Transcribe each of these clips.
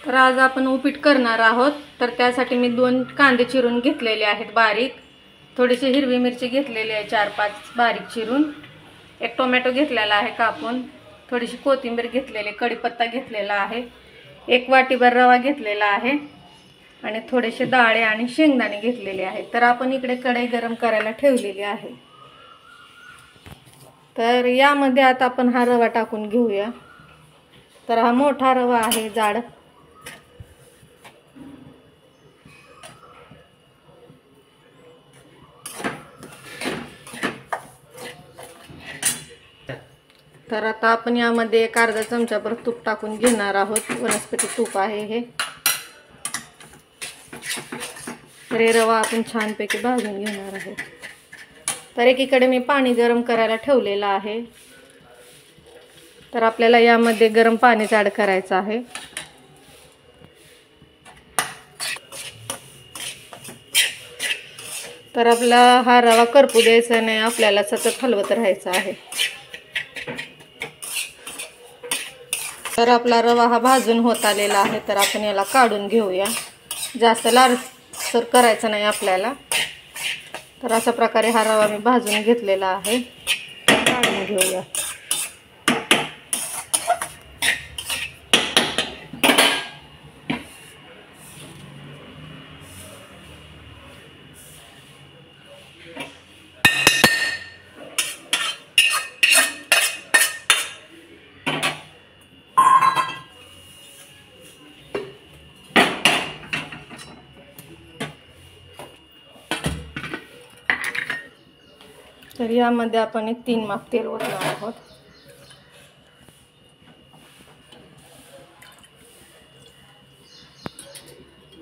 तर आज आपण उपीट करणार आहोत। तर त्यासाठी मी 2 कांदे चिरून घेतलेले आहेत बारीक, थोडीशी हिरवी मिरची घेतलेली आहे 4-5 बारीक चिरून, एक टोमॅटो घेतलेला आहे कापून, थोडीशी कोथिंबीर घेतलेली, कढीपत्ता घेतलेला आहे, 1 वाटीभर रवा घेतलेला आहे आणि थोडेसे डाळे आणि शेंगदाणे घेतलेले आहेत। तर आपण इकडे कढई गरम करायला ठेवलेली आहे। तर यामध्ये आता आपण हा रवा टाकून घेऊया। तर हा मोठा रवा आहे जाड। तर आता आपण यामध्ये 1 अर्धा चमचाभर तूप टाकून घेणार आहोत। वनस्पती तूप आहे हे। तर हे रवा आपण छानपैकी भाजून घेणार आहोत। तर एकीकडे मी पाणी गरम करायला ठेवलेलं आहे। तर आपल्याला यामध्ये गरम पाणी ॲड करायचं आहे। तर आपला हा रवा करपू द्यायचा नाही, आपल्याला सतत हलवत राहायचं आहे। तर आपला रवा हा भाजून होत आलेला आहे। तर आपण याला काढून घेऊया। जास्त लालसर करायचं नाही आपल्याला। तर अशा प्रकारे हा रवा मी भाजून घेतलेला आहे, काढून घेऊया। तर यामध्ये आपण 3 माप तेल ओतणार आहोत।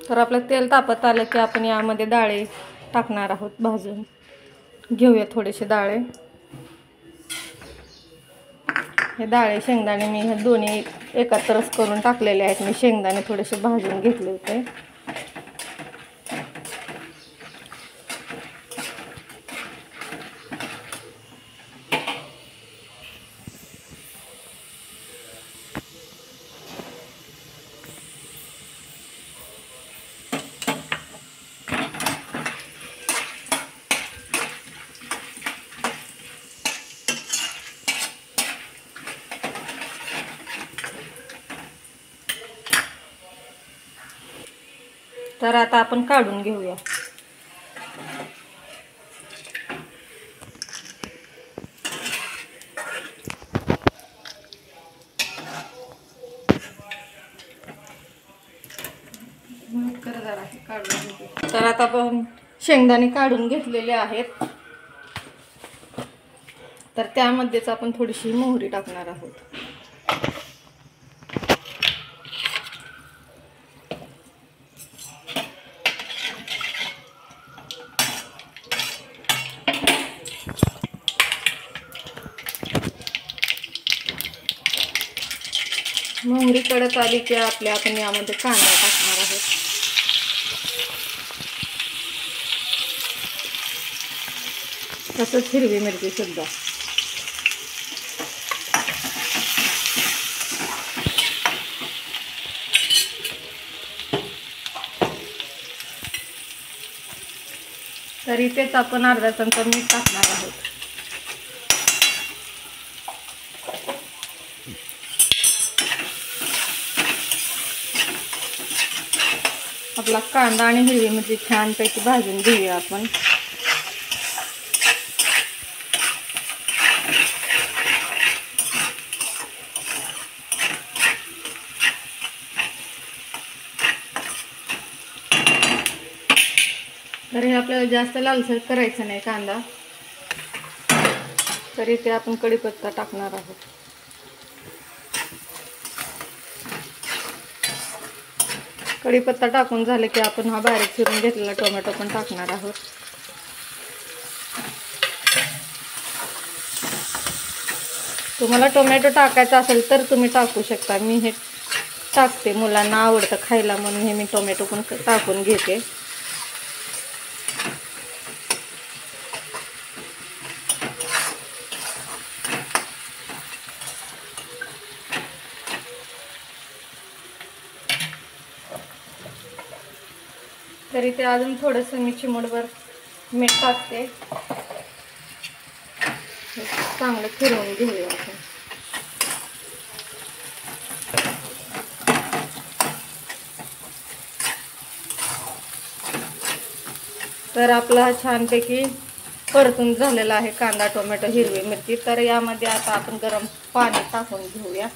तर आपलं तेल तापत आलं की आपण यामध्ये डाळे टाकणार आहोत भाजून घेऊया। थोडेसे डाळे, हे डाळे शेंगदाणे मी हे दोन्ही एकत्रच करून टाकलेले आहेत। मी शेंगदाणे थोडेसे भाजून घेतले होते। तर आता आपण काढून घेऊया। तर आता आपण शेंगदाणे काढून घेतलेले आहेत। तर त्यामध्येच आपण थोडीशी मोहरी टाकणार आहोत। मोहरी कडक आली की आपण यामध्ये कांदा टाकणार आहोत। तसंच हिरवी मिरची सुद्धा। तर इथेच आपण अर्धा चमचा मीठ टाकणार आहोत। आपला कांदा आणि हिरवी मिरची छानपैकी भाजून घेऊया आपण। तर हे आपल्याला जास्त लालसर करायचं नाही कांदा। तर इथे आपण कढीपत्ता टाकणार आहोत। कढीपत्ता टाकून झाले की आपण हा बारीक चिरून घेतलेला टोमॅटो पण टाकणार आहोत। तुम्हाला टोमॅटो टाकायचा असेल तर तुम्ही टाकू शकता। मी हे टाकते, मुलांना आवडतं खायला म्हणून हे मी टोमॅटो पण टाकून घेते। तरी ते अजून थोडंसं मी चिमूटभर मीठ टाकते. चांगलं फिरवून घेऊया आपण. तर आपला हा छानपैकी परतून झालेला आहे कांदा, टोमॅटो, हिरवी मिरची. तर यामध्ये आता आपण गरम पाणी टाकून घेऊया.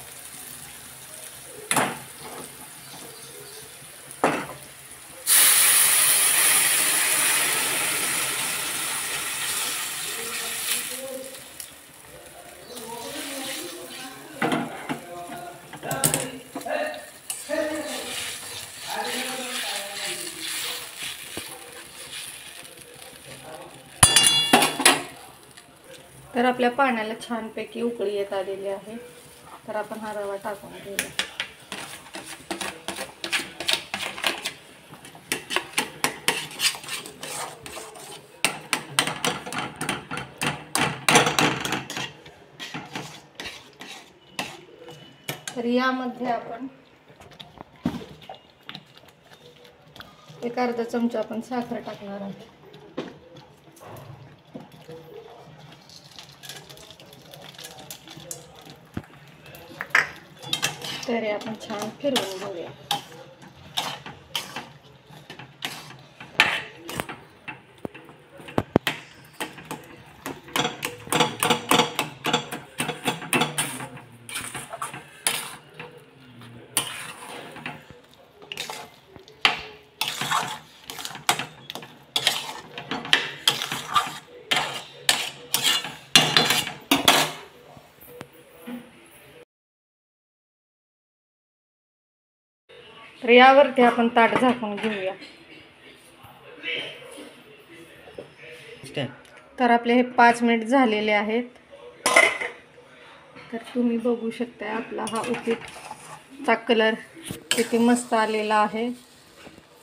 तर आपल्या पाण्याला छानपैकी उकळी येत आलेली आहे. तर आपण हा रवा टाकून घेऊया. तर यामध्ये आपण एक अर्धा चमचा आपण साखर टाकणार आहोत. तर हे आपण छान फिरवून घेऊया. तर यावरती आपण ताट झाकून घेऊया. तर आपले हे 5 मिनिट झालेले आहेत. तर तुम्ही बघू शकता आपला हा उपीटचा कलर किती मस्त आलेला आहे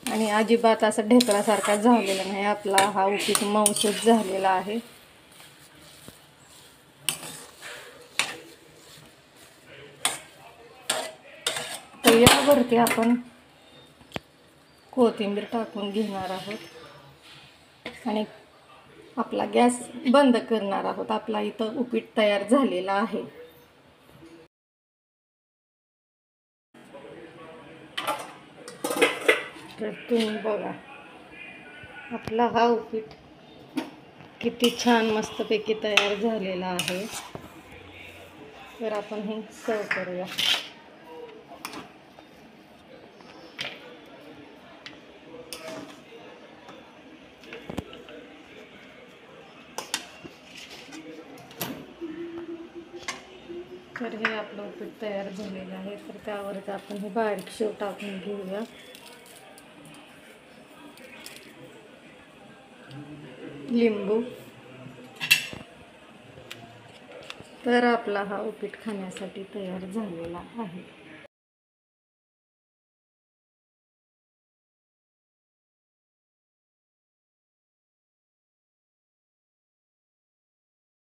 आणि अजिबात असं ढेकळासारखा झालेला नाही. आपला हा उपीट मऊसूत झालेला आहे. तर यावरती आपण कोथिंबीर टाकून घेणार आहोत आणि आपला गॅस बंद करणार आहोत. आपला इथं उपीट तयार झालेला आहे. तर तुम्ही बघा आपला हा उपीट किती छान मस्तपैकी तयार झालेला आहे. तर आपण हे सर्व करूया. तर हे आपलं उपीट तयार झालेलं आहे. तर त्यावरच आपण हे बारीक शेव टाकून घेऊया. लिंबू. तर आपला हा उपीट खाण्यासाठी तयार झालेला आहे.